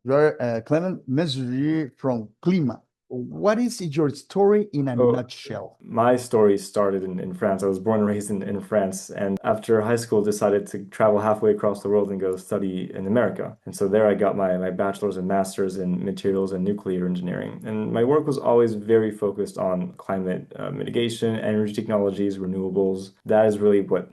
You're Clement Messeri from Clema. What is your story in a Oh, nutshell? my story started in France. I was born and raised in France, and after high school, decided to travel halfway across the world and go study in America. And so there I got my bachelor's and master's in materials and nuclear engineering. And my work was always very focused on climate mitigation, energy technologies, renewables. That is really what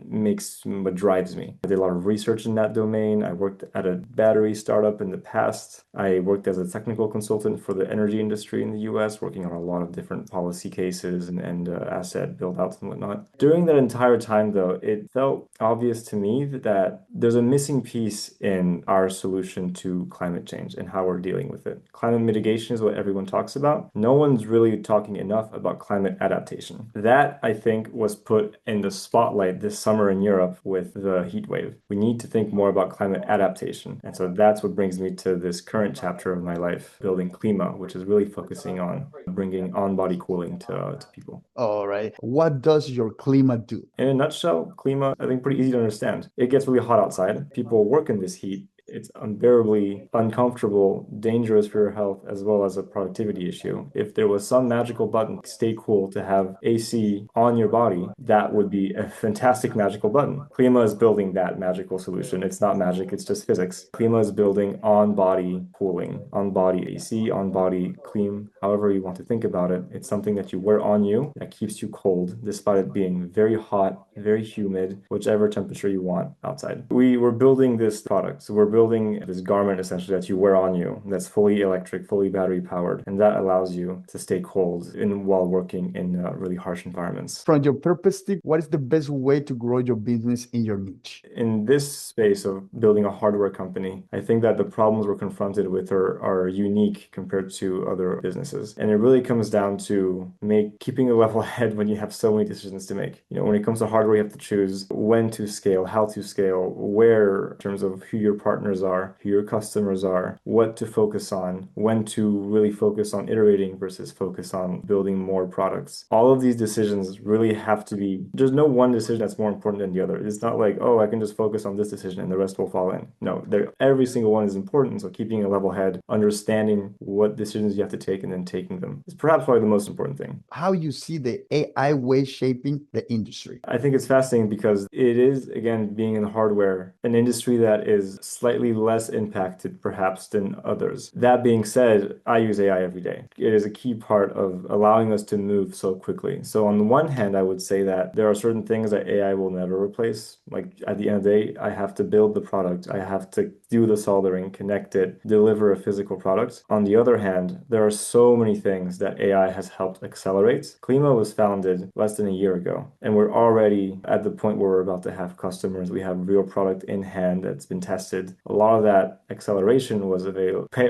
drives me. I did a lot of research in that domain. I worked at a battery startup in the past. I worked as a technical consultant for the energy industry in the US, working on a lot of different policy cases and asset build-outs and whatnot. During that entire time, though, it felt obvious to me that there's a missing piece in our solution to climate change and how we're dealing with it. Climate mitigation is what everyone talks about. No one's really talking enough about climate adaptation. That, I think, was put in the spotlight this summer in Europe with the heat wave. We need to think more about climate adaptation. And so that's what brings me to this current chapter of my life, building Clema, which is really focusing on bringing on-body cooling to people. All right. What does your Clema do? In a nutshell, Clema, I think pretty easy to understand. It gets really hot outside. People work in this heat. It's unbearably uncomfortable, dangerous for your health, as well as a productivity issue. If there was some magical button, stay cool, to have AC on your body, that would be a fantastic magical button. Clema is building that magical solution. It's not magic, it's just physics. Clema is building on-body cooling, on-body AC, on-body clean, however you want to think about it. It's something that you wear on you that keeps you cold, despite it being very hot, very humid, whichever temperature you want outside. We were building this product. So we're building this garment essentially that you wear on you that's fully electric, fully battery powered, and that allows you to stay cold while working in really harsh environments. From your perspective, what is the best way to grow your business in your niche? In this space of building a hardware company, I think that the problems we're confronted with are unique compared to other businesses. And it really comes down to keeping a level head when you have so many decisions to make. When it comes to hardware, you have to choose when to scale, how to scale, where, in terms of who your partners are, who your customers are, what to focus on, when to really focus on iterating versus focus on building more products. All of these decisions really have to be, there's no one decision that's more important than the other. It's not like, oh, I can just focus on this decision and the rest will fall in. No, every single one is important. So keeping a level head, understanding what decisions you have to take and then taking them is perhaps probably the most important thing. How you see the AI way shaping the industry? I think it's fascinating because it is, again, being in hardware, an industry that is slightly less impacted perhaps than others. That being said, I use AI every day. It is a key part of allowing us to move so quickly. So on the one hand, I would say that there are certain things that AI will never replace. Like at the end of the day, I have to build the product. I have to do the soldering, connect it, deliver a physical product. On the other hand, there are so many things that AI has helped accelerate. Clema was founded less than a year ago, and we're already at the point where we're about to have customers. We have real product in hand that's been tested. A lot of that acceleration was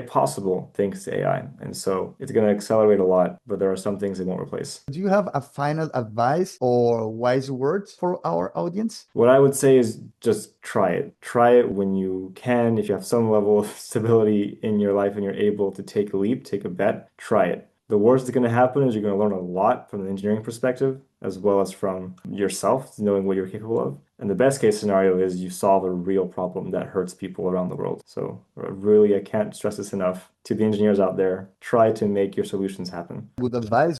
possible thanks to AI. And so it's going to accelerate a lot, but there are some things it won't replace. Do you have a final advice or wise words for our audience? What I would say is just try it. Try it when you can. If you have some level of stability in your life and you're able to take a leap, take a bet, try it. The worst that's going to happen is you're going to learn a lot from an engineering perspective, as well as from yourself, knowing what you're capable of. And the best case scenario is you solve a real problem that hurts people around the world. So really, I can't stress this enough to the engineers out there, try to make your solutions happen. Good advice.